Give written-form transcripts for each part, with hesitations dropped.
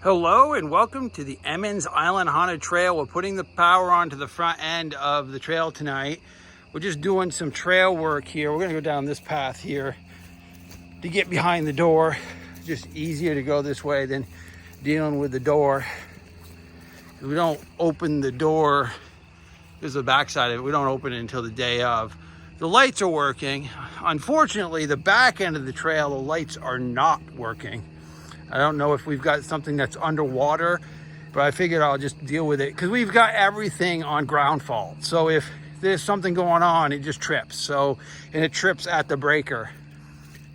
Hello and welcome to the Emmons Island Haunted Trail. We're putting the power onto the front end of the trail tonight. We're just doing some trail work here. We're gonna go down this path here to get behind the door. Just easier to go this way than dealing with the door. We don't open the door. This is the backside of it. We don't open it until the day of. The lights are working. Unfortunately, the back end of the trail, the lights are not working. I don't know if we've got something that's underwater, but I figured I'll just deal with it because we've got everything on ground fault. So if there's something going on, it just trips. And it trips at the breaker.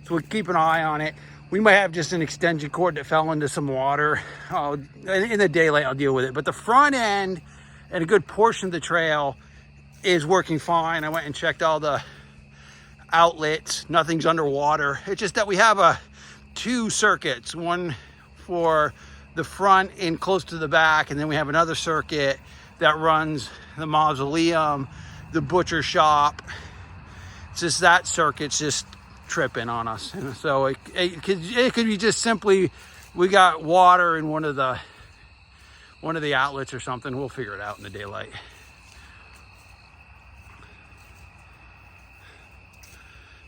So we'll keep an eye on it. We might have just an extension cord that fell into some water. In the daylight, I'll deal with it. But the front end and a good portion of the trail is working fine. I went and checked all the outlets. Nothing's underwater. It's just that we have two circuits, one for the front and close to the back, and then we have another circuit that runs the mausoleum, the butcher shop. It's just that circuit's just tripping on us. And so it could be just simply we got water in one of the outlets or something. We'll figure it out in the daylight.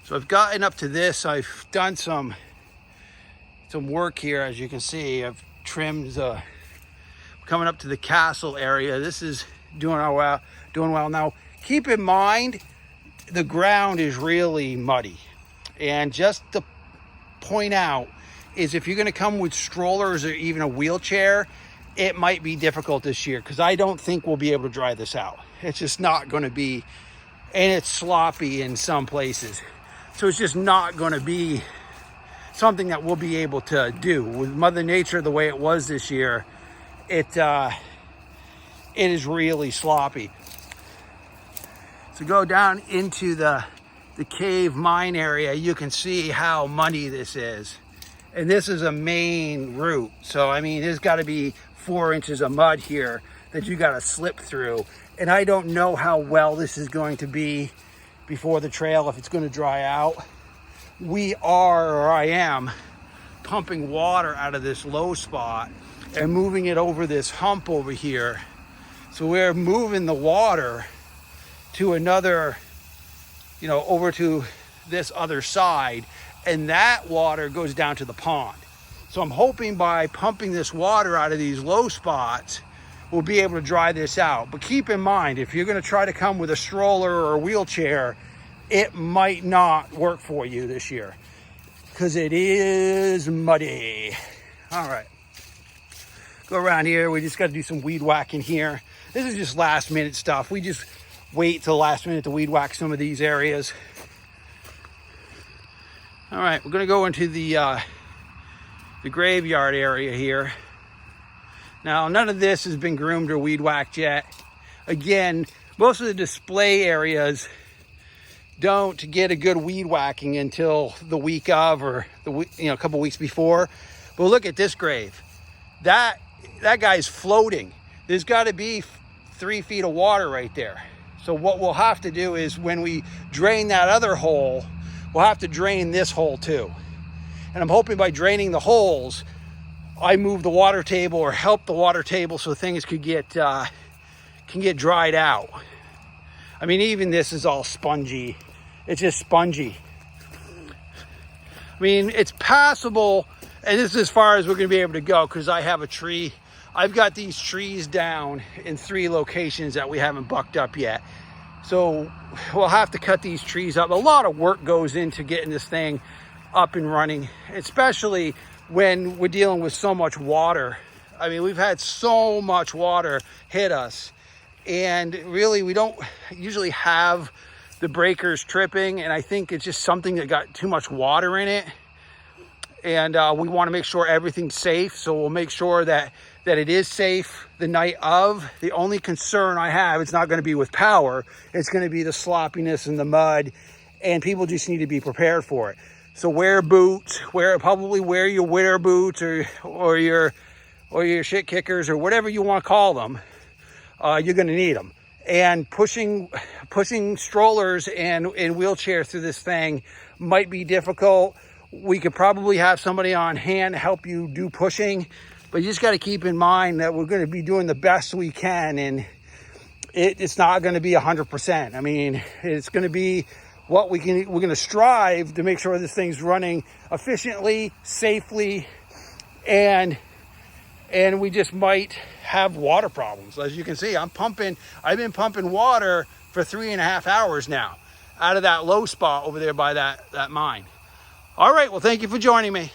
So I've gotten up to this. I've done some work here. As you can see, I've trimmed coming up to the castle area. This is doing well. Now keep in mind the ground is really muddy, and just to point out is if you're going to come with strollers or even a wheelchair, it might be difficult this year because I don't think we'll be able to dry this out. It's just not going to be, and it's sloppy in some places, so it's just not going to be something that we'll be able to do. With Mother Nature the way it was this year, it is really sloppy. So go down into the cave mine area. You can see how muddy this is, and this is a main route. So I mean, there's got to be 4 inches of mud here that you got to slip through, and I don't know how well this is going to be before the trail, if it's going to dry out. I am pumping water out of this low spot and moving it over this hump over here. So we're moving the water to another, over to this other side, and that water goes down to the pond. So I'm hoping by pumping this water out of these low spots, we'll be able to dry this out. But keep in mind, if you're going to try to come with a stroller or a wheelchair, it might not work for you this year because it is muddy. All right, go around here. We just got to do some weed whacking here. This is just last minute stuff. We just wait till the last minute to weed whack some of these areas. All right, we're gonna go into the graveyard area here. Now, none of this has been groomed or weed whacked yet. Again, most of the display areas don't get a good weed whacking until the week of, or a couple weeks before. But look at this grave. That guy's floating. There's got to be 3 feet of water right there. So what we'll have to do is when we drain that other hole, we'll have to drain this hole too. And I'm hoping by draining the holes, I move the water table or help the water table so things can get dried out. I mean, even this is all spongy. It's just spongy. I mean, it's passable, and this is as far as we're going to be able to go because I have a tree. I've got these trees down in 3 locations that we haven't bucked up yet. So we'll have to cut these trees up. A lot of work goes into getting this thing up and running, especially when we're dealing with so much water. I mean, we've had so much water hit us, and really we don't usually have the breakers tripping, and I think it's just something that got too much water in it, and we want to make sure everything's safe. So we'll make sure that it is safe the night of. The only concern I have, it's not going to be with power, it's going to be the sloppiness and the mud, and people just need to be prepared for it. So wear boots, probably wear your winter boots or your shit kickers or whatever you want to call them. You're going to need them. And pushing strollers and wheelchairs through this thing might be difficult. We could probably have somebody on hand to help you do pushing. But you just got to keep in mind that we're going to be doing the best we can, and it's not going to be 100%. I mean, it's going to be what we can. We're going to strive to make sure this thing's running efficiently, safely, and we just might have water problems. As you can see, I've been pumping water for 3.5 hours now out of that low spot over there by that mine. All right, well, thank you for joining me.